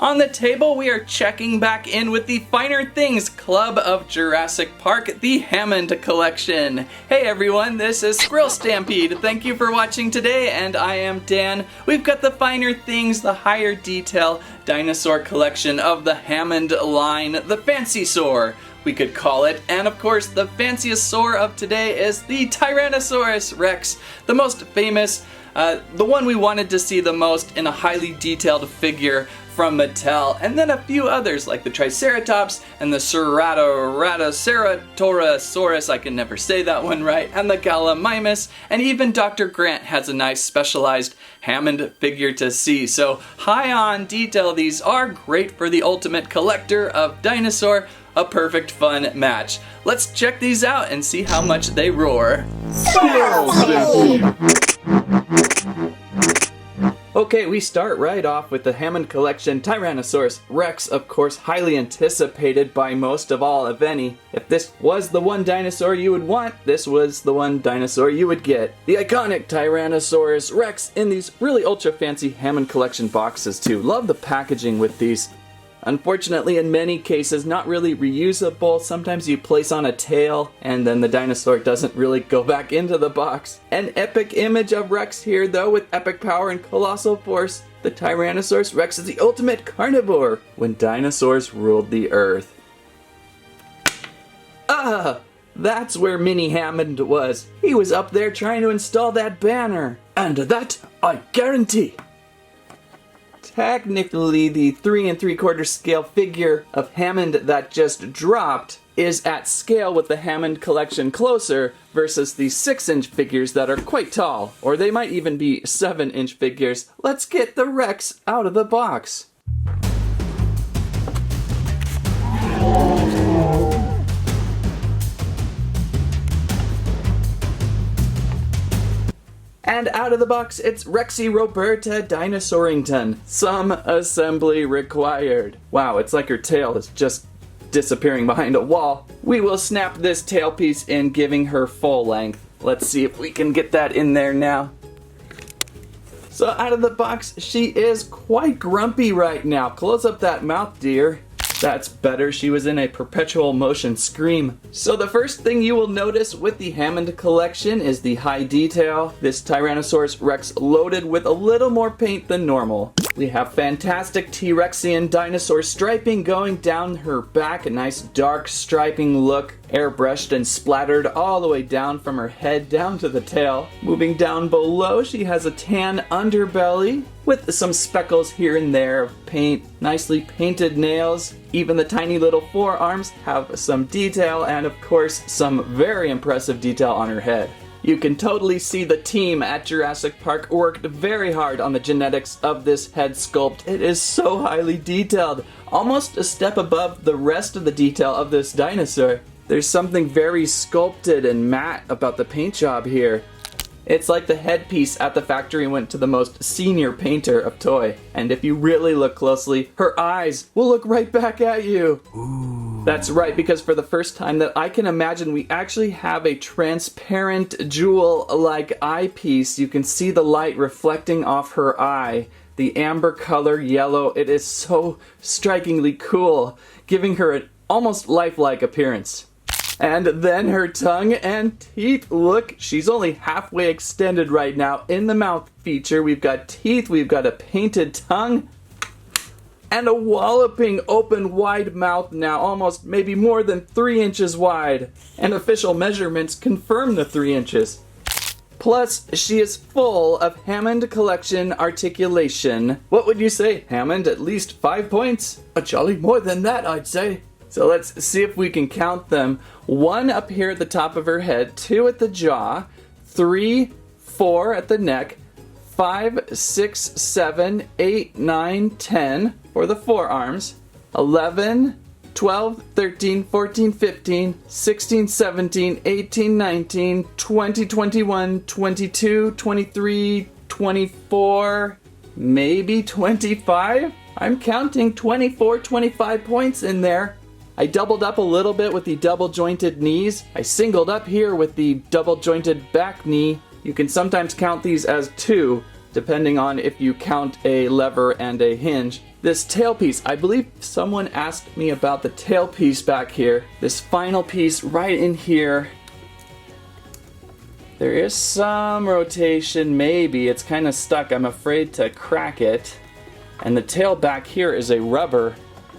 On the table, we are checking back in with the Finer Things Club of Jurassic Park, the Hammond Collection. Hey everyone, this is Squirrel Stampede. Thank you for watching today, and I am Dan. We've got the Finer Things, the higher detail dinosaur collection of the Hammond line, the Fancysaur, we could call it. And of course, the fanciest saur of today is the Tyrannosaurus Rex, the most famous, the one we wanted to see the most in a highly detailed figure from Mattel, and then a few others like the Triceratops and the Ceratosaurus, I can never say that one right, and the Gallimimus, and even Dr. Grant has a nice specialized Hammond figure to see. So high on detail, these are great for the ultimate collector of dinosaur, a perfect fun match. Let's check these out and see how much they roar. Okay, we start right off with the Hammond Collection Tyrannosaurus Rex, of course highly anticipated by most of all, if any. If this was the one dinosaur you would want, this was the one dinosaur you would get. The iconic Tyrannosaurus Rex in these really ultra fancy Hammond Collection boxes too. Love the packaging with these. Unfortunately, in many cases, not really reusable. Sometimes you place on a tail and then the dinosaur doesn't really go back into the box. An epic image of Rex here though, with epic power and colossal force. The Tyrannosaurus Rex is the ultimate carnivore when dinosaurs ruled the earth. That's where Mini Hammond was. He was up there trying to install that banner. And that I guarantee. Technically, the 3 3/4 scale figure of Hammond that just dropped is at scale with the Hammond Collection Closer versus the 6-inch figures that are quite tall, or they might even be 7-inch figures. Let's get the Rex out of the box. And out of the box, it's Rexy Roberta Dinosaurington. Some assembly required. Wow, it's like her tail is just disappearing behind a wall. We will snap this tailpiece in, giving her full length. Let's see if we can get that in there now. So out of the box, she is quite grumpy right now. Close up that mouth, dear. That's better, she was in a perpetual motion scream. So the first thing you will notice with the Hammond Collection is the high detail. This Tyrannosaurus Rex loaded with a little more paint than normal. We have fantastic T-Rexian dinosaur striping going down her back, a nice dark striping look, airbrushed and splattered all the way down from her head down to the tail. Moving down below, she has a tan underbelly with some speckles here and there of paint, nicely painted nails. Even the tiny little forearms have some detail, and of course some very impressive detail on her head. You can totally see the team at Jurassic Park worked very hard on the genetics of this head sculpt. It is so highly detailed, almost a step above the rest of the detail of this dinosaur. There's something very sculpted and matte about the paint job here. It's like the headpiece at the factory went to the most senior painter of toy. And if you really look closely, her eyes will look right back at you. Ooh. That's right, because for the first time that I can imagine, we actually have a transparent jewel-like eyepiece. You can see the light reflecting off her eye. The amber color yellow, it is so strikingly cool, giving her an almost lifelike appearance. And then her tongue and teeth. Look, she's only halfway extended right now in the mouth feature. We've got teeth, we've got a painted tongue, and a walloping open wide mouth now, almost maybe more than 3 inches wide. And official measurements confirm the 3 inches. Plus, she is full of Hammond Collection articulation. What would you say, Hammond? At least 5 points? A jolly more than that, I'd say. So let's see if we can count them. 1 up here at the top of her head, 2 at the jaw, 3, 4 at the neck, 5, 6, 7, 8, 9, 10 for the forearms, 11, 12, 13, 14, 15, 16, 17, 18, 19, 20, 21, 22, 23, 24, maybe 25? I'm counting 24, 25 points in there. I doubled up a little bit with the double jointed knees. I singled up here with the double jointed back knee. You can sometimes count these as 2. depending on if you count a lever and a hinge. This tailpiece, I believe someone asked me about the tailpiece back here. This final piece right in here. There is some rotation, maybe. It's kind of stuck. I'm afraid to crack it. And the tail back here is a rubber,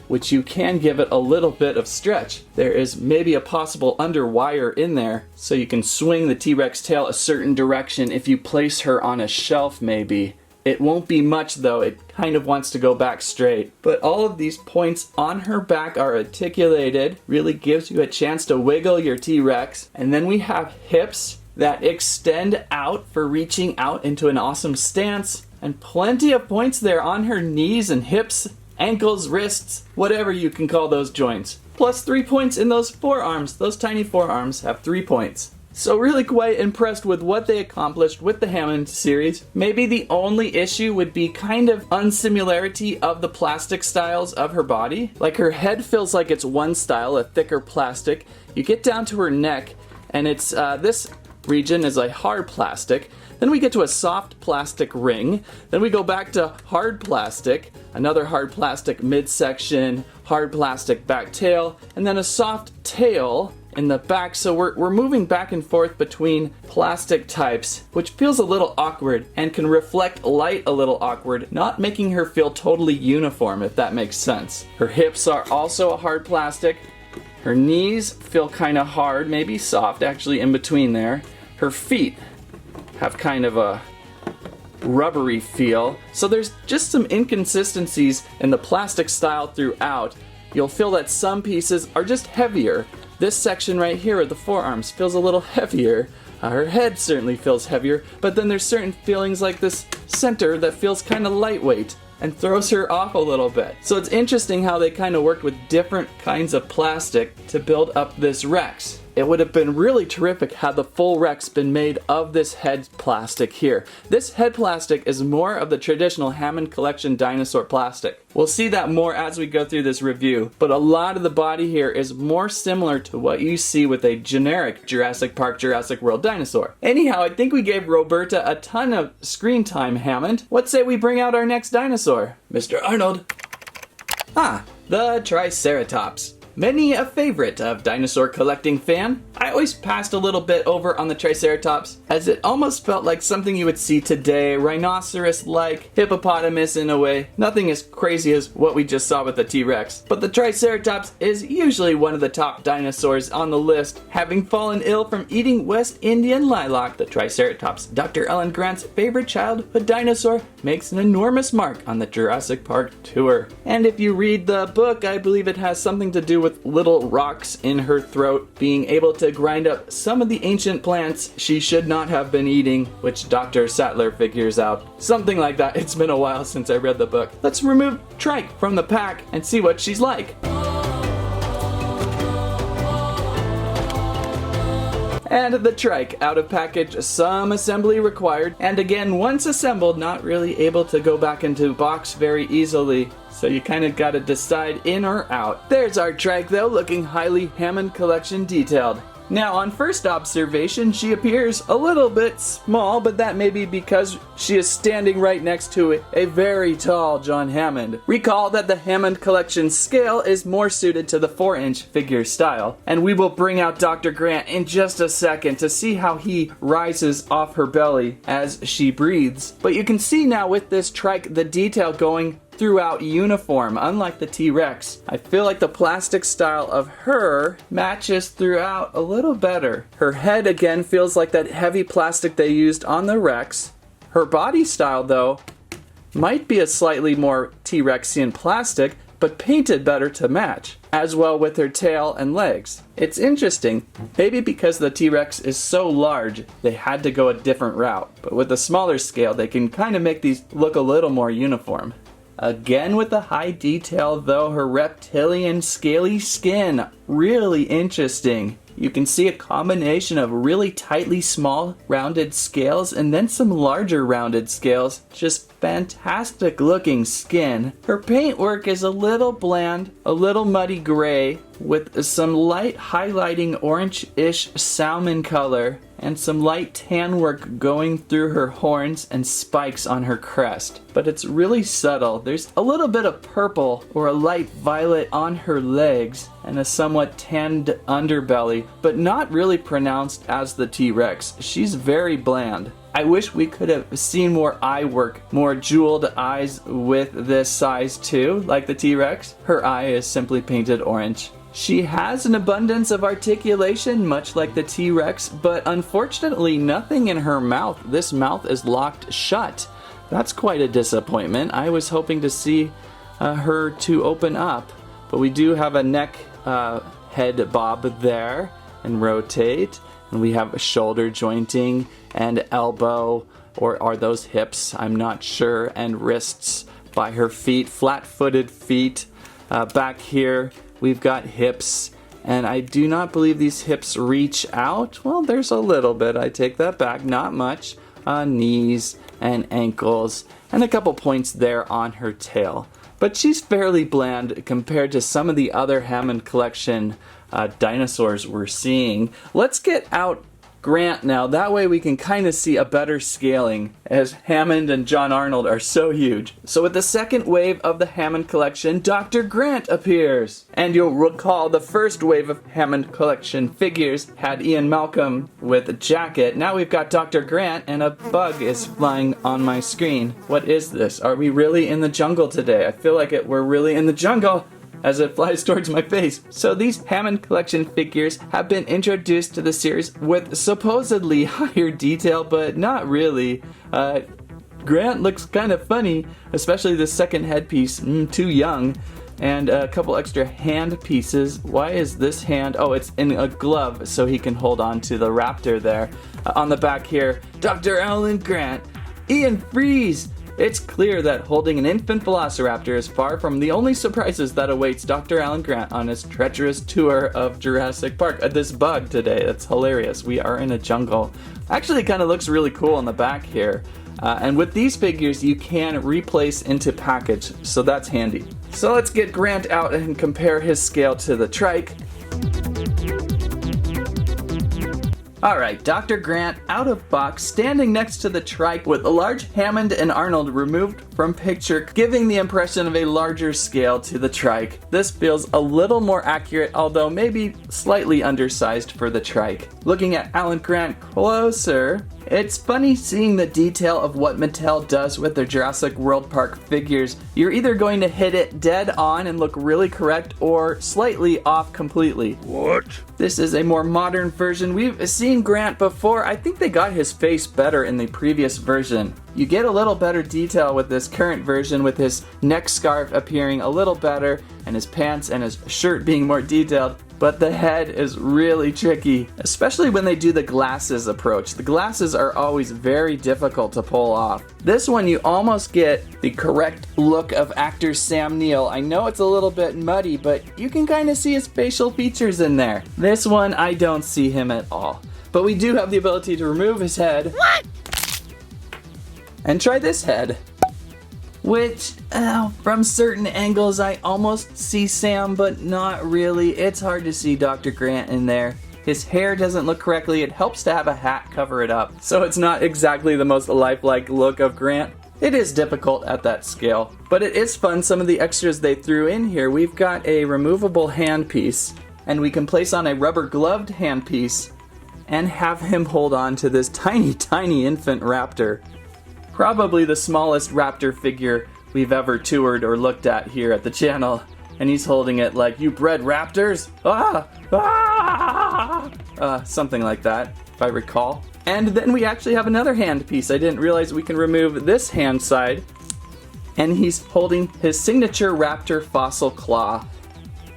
which you can give it a little bit of stretch. There is maybe a possible underwire in there, so you can swing the T-Rex tail a certain direction if you place her on a shelf maybe. It won't be much though, it kind of wants to go back straight. But all of these points on her back are articulated, really gives you a chance to wiggle your T-Rex. And then we have hips that extend out for reaching out into an awesome stance. And plenty of points there on her knees and hips, ankles, wrists, whatever you can call those joints. Plus 3 points in those forearms. Those tiny forearms have 3 points. So really quite impressed with what they accomplished with the Hammond series. Maybe the only issue would be kind of unsimilarity of the plastic styles of her body. Like her head feels like it's one style, a thicker plastic. You get down to her neck and it's this region is a hard plastic. Then we get to a soft plastic ring. Then we go back to hard plastic, another hard plastic midsection, hard plastic back tail, and then a soft tail in the back. So we're moving back and forth between plastic types, which feels a little awkward and can reflect light a little awkward, not making her feel totally uniform, if that makes sense. Her hips are also a hard plastic. Her knees feel kind of hard, maybe soft, actually in between there. Her feet have kind of a rubbery feel. So there's just some inconsistencies in the plastic style throughout. You'll feel that some pieces are just heavier. This section right here of the forearms feels a little heavier. Her head certainly feels heavier, but then there's certain feelings like this center that feels kind of lightweight and throws her off a little bit. So it's interesting how they kind of worked with different kinds of plastic to build up this Rex. It would have been really terrific had the full Rex been made of this head plastic here. This head plastic is more of the traditional Hammond Collection dinosaur plastic. We'll see that more as we go through this review, but a lot of the body here is more similar to what you see with a generic Jurassic Park, Jurassic World dinosaur. Anyhow, I think we gave Roberta a ton of screen time, Hammond. What say we bring out our next dinosaur? Mr. Arnold. The Triceratops. Many a favorite of dinosaur collecting fan. I always passed a little bit over on the Triceratops, as it almost felt like something you would see today, rhinoceros-like, hippopotamus in a way. Nothing as crazy as what we just saw with the T-Rex. But the Triceratops is usually one of the top dinosaurs on the list, having fallen ill from eating West Indian lilac. The Triceratops, Dr. Ellen Grant's favorite childhood dinosaur, makes an enormous mark on the Jurassic Park tour. And if you read the book, I believe it has something to do with little rocks in her throat, being able to grind up some of the ancient plants she should not have been eating, which Dr. Sattler figures out. Something like that. It's been a while since I read the book. Let's remove Trike from the pack and see what she's like. And the Trike, out of package, some assembly required, and again, once assembled, not really able to go back into box very easily, so you kind of gotta decide in or out. There's our Trike though, looking highly Hammond Collection detailed. Now, on first observation, she appears a little bit small, but that may be because she is standing right next to a very tall John Hammond. Recall that the Hammond Collection scale is more suited to the 4-inch figure style, and we will bring out Dr. Grant in just a second to see how he rises off her belly as she breathes. But you can see now with this Trike the detail going throughout uniform, unlike the T-Rex. I feel like the plastic style of her matches throughout a little better. Her head again feels like that heavy plastic they used on the Rex. Her body style though might be a slightly more T-Rexian plastic, but painted better to match, as well with her tail and legs. It's interesting, maybe because the T-Rex is so large, they had to go a different route, but with a smaller scale they can kind of make these look a little more uniform. Again with the high detail though, her reptilian scaly skin, really interesting. You can see a combination of really tightly small rounded scales and then some larger rounded scales. Just fantastic looking skin. Her paintwork is a little bland, a little muddy gray with some light highlighting orange-ish salmon color. and some light tan work going through her horns and spikes on her crest. But it's really subtle. There's a little bit of purple or a light violet on her legs and a somewhat tanned underbelly, but not really pronounced as the T-Rex. She's very bland. I wish we could have seen more eye work, more jeweled eyes with this size too, like the T-Rex. Her eye is simply painted orange. She has an abundance of articulation, much like the T-Rex, but unfortunately nothing in her mouth. This mouth is locked shut. That's quite a disappointment. I was hoping to see her to open up, but we do have a neck head bob there and rotate, and we have a shoulder jointing and elbow, or are those hips? I'm not sure, and wrists by her feet, flat-footed feet. Back here we've got hips, and I do not believe these hips reach out. Well, there's a little bit, I take that back, not much. Knees and ankles, and a couple points there on her tail. But she's fairly bland compared to some of the other Hammond Collection dinosaurs we're seeing. Let's get out Grant now, that way we can kind of see a better scaling, as Hammond and John Arnold are so huge. So with the second wave of the Hammond Collection, Dr. Grant appears. And you'll recall the first wave of Hammond Collection figures had Ian Malcolm with a jacket. Now we've got Dr. Grant, and a bug is flying on my screen. What is this? Are we really in the jungle today? I feel like we're really in the jungle as it flies towards my face. So these Hammond Collection figures have been introduced to the series with supposedly higher detail, but not really. Grant looks kind of funny, especially the second headpiece, too young, and a couple extra hand pieces. Why is this hand? Oh, it's in a glove so he can hold on to the raptor there. On the back here, Dr. Alan Grant, Ian Freeze. It's clear that holding an infant velociraptor is far from the only surprises that awaits Dr. Alan Grant on his treacherous tour of Jurassic Park. This bug today, that's hilarious. We are in a jungle. Actually, it kind of looks really cool on the back here. And with these figures, you can replace into package, so that's handy. So let's get Grant out and compare his scale to the trike. Alright, Dr. Grant out of box, standing next to the trike with a large Hammond and Arnold removed from picture, giving the impression of a larger scale to the trike. This feels a little more accurate, although maybe slightly undersized for the trike. Looking at Alan Grant closer, it's funny seeing the detail of what Mattel does with their Jurassic World Park figures. You're either going to hit it dead on and look really correct, or slightly off completely. What? This is a more modern version. We've seen Grant before. I think they got his face better in the previous version. You get a little better detail with this current version, with his neck scarf appearing a little better, and his pants and his shirt being more detailed. But the head is really tricky, especially when they do the glasses approach. The glasses are always very difficult to pull off. This one, you almost get the correct look of actor Sam Neill. I know it's a little bit muddy, but you can kind of see his facial features in there. This one, I don't see him at all. But we do have the ability to remove his head. What? And try this head. Which, from certain angles, I almost see Sam, but not really. It's hard to see Dr. Grant in there. His hair doesn't look correctly. It helps to have a hat cover it up, so it's not exactly the most lifelike look of Grant. It is difficult at that scale, but it is fun. Some of the extras they threw in here. We've got a removable handpiece, and we can place on a rubber gloved handpiece and have him hold on to this tiny, tiny infant raptor. Probably the smallest raptor figure we've ever toured or looked at here at the channel. And he's holding it like, "You bred raptors? Ah! Ah!" Something like that, if I recall. And then we actually have another hand piece. I didn't realize we can remove this hand side. And he's holding his signature raptor fossil claw.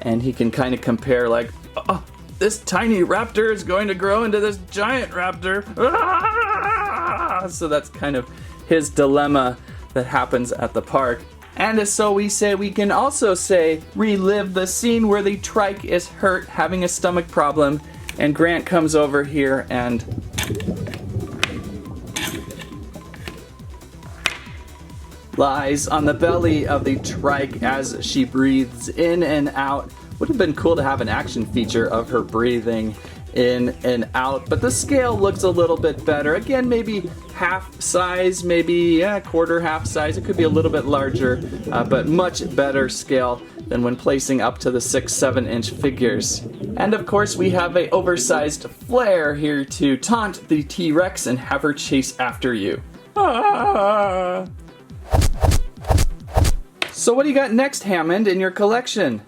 And he can kind of compare like, "Oh, this tiny raptor is going to grow into this giant raptor." Ah! So that's kind of his dilemma that happens at the park. And so we can also say, relive the scene where the trike is hurt, having a stomach problem, and Grant comes over here and lies on the belly of the trike as she breathes in and out. Would have been cool to have an action feature of her breathing in and out, but the scale looks a little bit better. Again, maybe half size, maybe quarter half size. It could be a little bit larger, but much better scale than when placing up to the 6-7 inch figures. And of course we have a oversized flare here to taunt the T-Rex and have her chase after you. Ah. So what do you got next, Hammond, in your collection?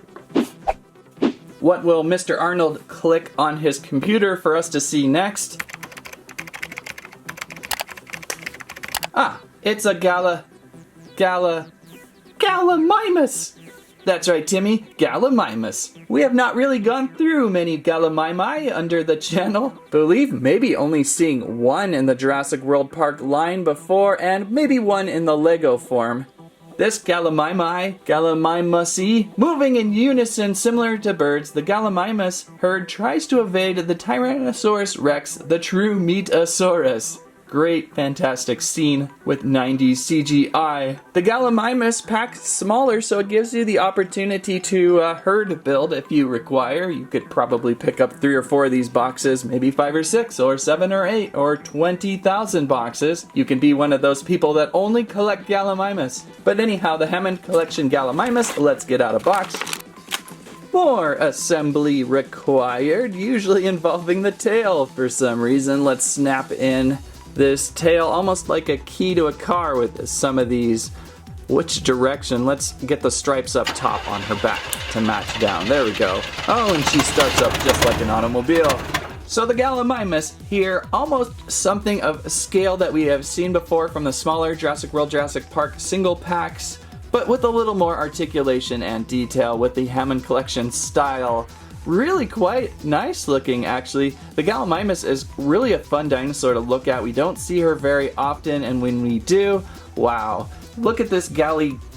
What will Mr. Arnold click on his computer for us to see next? Ah, it's a Gallimimus! That's right, Timmy, Gallimimus. We have not really gone through many Gallimimi under the channel. Believe maybe only seeing one in the Jurassic World Park line before, and maybe one in the Lego form. This Gallimimus, moving in unison similar to birds, the Gallimimus herd tries to evade the Tyrannosaurus Rex, the true Meatosaurus. Great, fantastic scene with 90s CGI. The Gallimimus pack smaller, so it gives you the opportunity to herd build if you require. You could probably pick up 3 or 4 of these boxes, maybe 5 or 6, or 7 or 8, or 20,000 boxes. You can be one of those people that only collect Gallimimus. But anyhow, the Hammond Collection Gallimimus, let's get out of box. More assembly required, usually involving the tail for some reason. Let's snap in this tail, almost like a key to a car with some of these. Which direction? Let's get the stripes up top on her back to match down. There we go. Oh, and she starts up just like an automobile. So the Gallimimus here, almost something of scale that we have seen before from the smaller Jurassic World, Jurassic Park single packs, but with a little more articulation and detail with the Hammond Collection style. Really quite nice looking, actually. The Gallimimus is really a fun dinosaur to look at. We don't see her very often, and when we do, wow. Look at this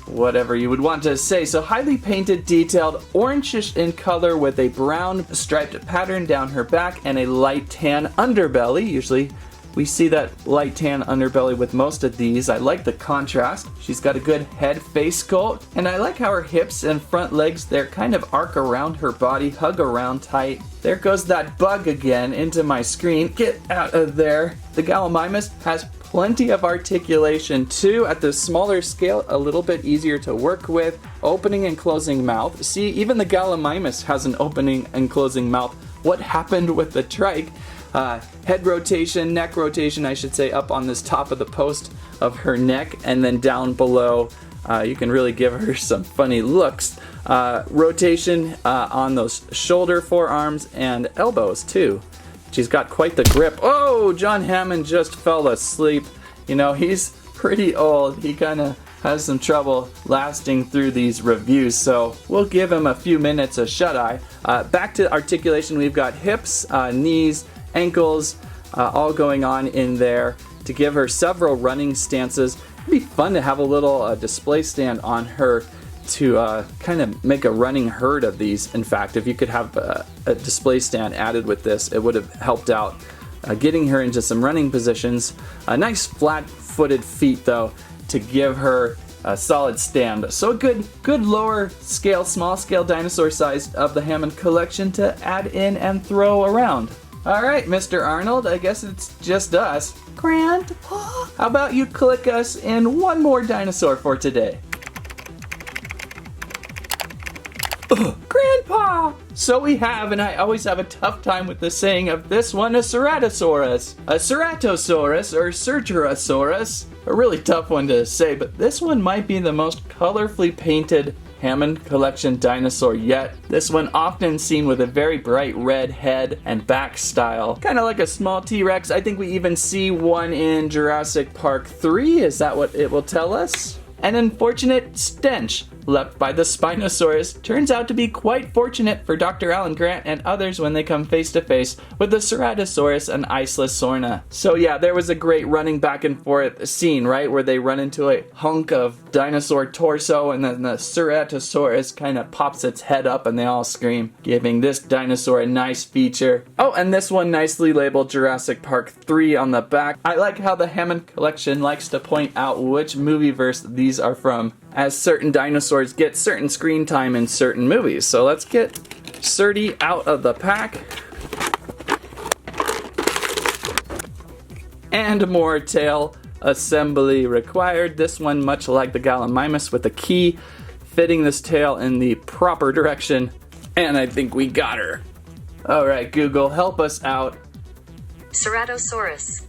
whatever you would want to say. So highly painted, detailed, orangish in color with a brown striped pattern down her back and a light tan underbelly. Usually we see that light tan underbelly with most of these. I like the contrast. She's got a good head face sculpt, and I like how her hips and front legs, they're kind of arc around her body, hug around tight. There goes that bug again into my screen. Get out of there. The Gallimimus has plenty of articulation too. At the smaller scale, a little bit easier to work with. Opening and closing mouth. See, even the Gallimimus has an opening and closing mouth. What happened with the trike? Head rotation, neck rotation, I should say, up on this top of the post of her neck, and then down below, you can really give her some funny looks. Rotation on those shoulder, forearms, and elbows too. She's got quite the grip. Oh, John Hammond just fell asleep. You know, he's pretty old. He kind of has some trouble lasting through these reviews, so we'll give him a few minutes of shut-eye. Back to articulation, we've got hips, knees, ankles, all going on in there to give her several running stances. It'd be fun to have a little display stand on her to kind of make a running herd of these. In fact, if you could have a display stand added with this, it would have helped out getting her into some running positions. Nice flat-footed feet, though, to give her a solid stand. So a good lower scale, small scale dinosaur size of the Hammond Collection to add in and throw around. Alright, Mr. Arnold, I guess it's just us. Grandpa, how about you click us in one more dinosaur for today? Grandpa! So we have, and I always have a tough time with the saying of this one, a Ceratosaurus. A Ceratosaurus, or Ceratosaurus. A really tough one to say, but this one might be the most colorfully painted Hammond Collection dinosaur yet. This one often seen with a very bright red head and back style. Kind of like a small T-Rex. I think we even see one in Jurassic Park 3. Is that what it will tell us? An unfortunate stench left by the Spinosaurus turns out to be quite fortunate for Dr. Alan Grant and others when they come face to face with the Ceratosaurus and Islay So yeah, there was a great running back and forth scene, right, where they run into a hunk of dinosaur torso and then the Ceratosaurus kind of pops its head up and they all scream, giving this dinosaur a nice feature. Oh, and this one nicely labeled Jurassic Park 3 on the back. I like how the Hammond Collection likes to point out which movieverse these are from, as certain dinosaurs get certain screen time in certain movies. So let's get Certy out of the pack. and more tail assembly required. This one, much like the Gallimimus, with the key fitting this tail in the proper direction. And I think we got her. Alright, Google, help us out. Ceratosaurus.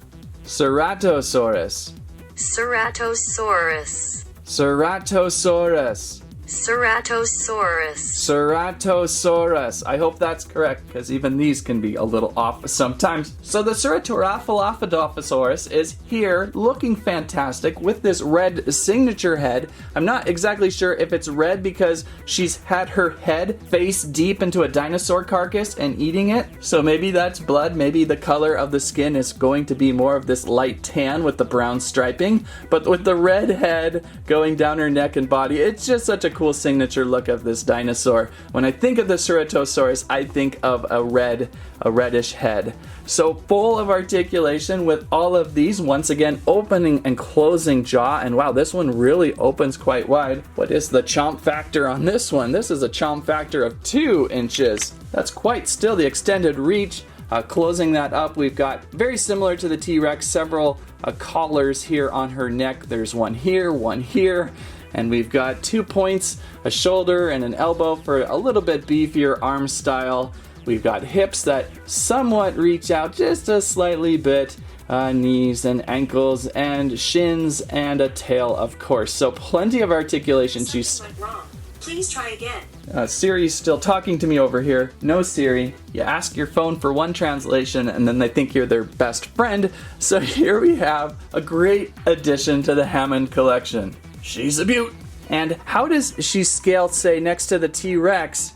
Ceratosaurus. Ceratosaurus. Ceratosaurus. Ceratosaurus. Ceratosaurus. I hope that's correct, because even these can be a little off sometimes. So the Ceratosaurus is here, looking fantastic with this red signature head. I'm not exactly sure if it's red because she's had her head face deep into a dinosaur carcass and eating it. So maybe that's blood. Maybe the color of the skin is going to be more of this light tan with the brown striping. But with the red head going down her neck and body, it's just such a cool signature look of this dinosaur. When I think of the Ceratosaurus, I think of a reddish head. So full of articulation with all of these, once again opening and closing jaw, and wow, this one really opens quite wide. What is the chomp factor on this one? This is a chomp factor of 2 inches. That's quite still the extended reach. Closing that up, we've got, very similar to the T-Rex, several collars here on her neck. There's one here, and we've got 2 points, a shoulder and an elbow for a little bit beefier arm style. We've got hips that somewhat reach out just a slightly bit, knees and ankles and shins, and a tail, of course. So plenty of articulation. Something went wrong. Please try again. Siri's still talking to me over here. No, Siri. You ask your phone for one translation and then they think you're their best friend. So here we have a great addition to the Hammond Collection. She's a beaut. And how does she scale, say, next to the T-Rex?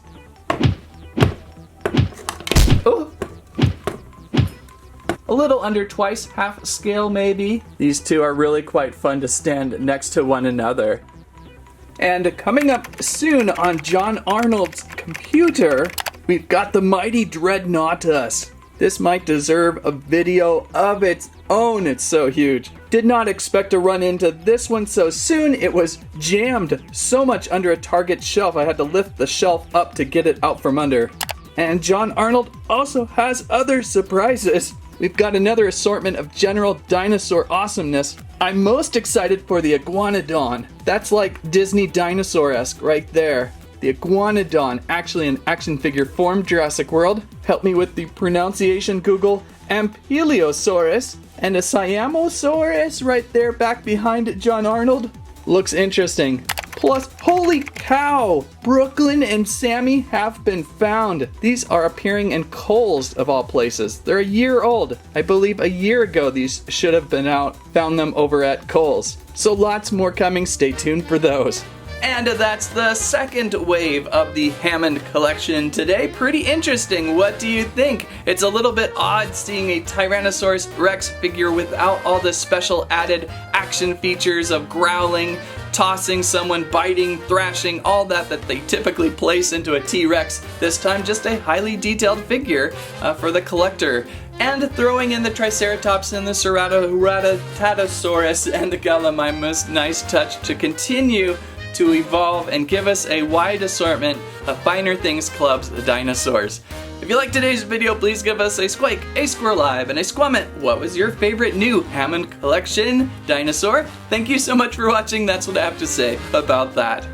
Oh! A little under twice half scale, maybe. These two are really quite fun to stand next to one another. And coming up soon on John Arnold's computer, we've got the mighty Dreadnoughtus. This might deserve a video of its own, it's so huge. Did not expect to run into this one so soon. It was jammed so much under a Target shelf, I had to lift the shelf up to get it out from under. And John Arnold also has other surprises. We've got another assortment of general dinosaur awesomeness. I'm most excited for the Iguanodon. That's like Disney dinosaur-esque right there. The Iguanodon, actually an action figure from Jurassic World. Help me with the pronunciation, Google. Ampeliosaurus and a Siamosaurus right there back behind John Arnold. Looks interesting. Plus, holy cow! Brooklyn and Sammy have been found. These are appearing in Kohl's, of all places. They're a year old. I believe a year ago these should have been out. Found them over at Kohl's. So lots more coming. Stay tuned for those. And that's the second wave of the Hammond Collection today. Pretty interesting. What do you think? It's a little bit odd seeing a Tyrannosaurus Rex figure without all the special added action features of growling, tossing someone, biting, thrashing, all that they typically place into a T-Rex. This time just a highly detailed figure for the collector. And throwing in the Triceratops and the Ceratosaurus and the Gallimimus. Nice touch to continue to evolve and give us a wide assortment of Finer Things Club's dinosaurs. If you liked today's video, please give us a squike, a squirrelive, and a squamment. What was your favorite new Hammond Collection dinosaur? Thank you so much for watching. That's what I have to say about that.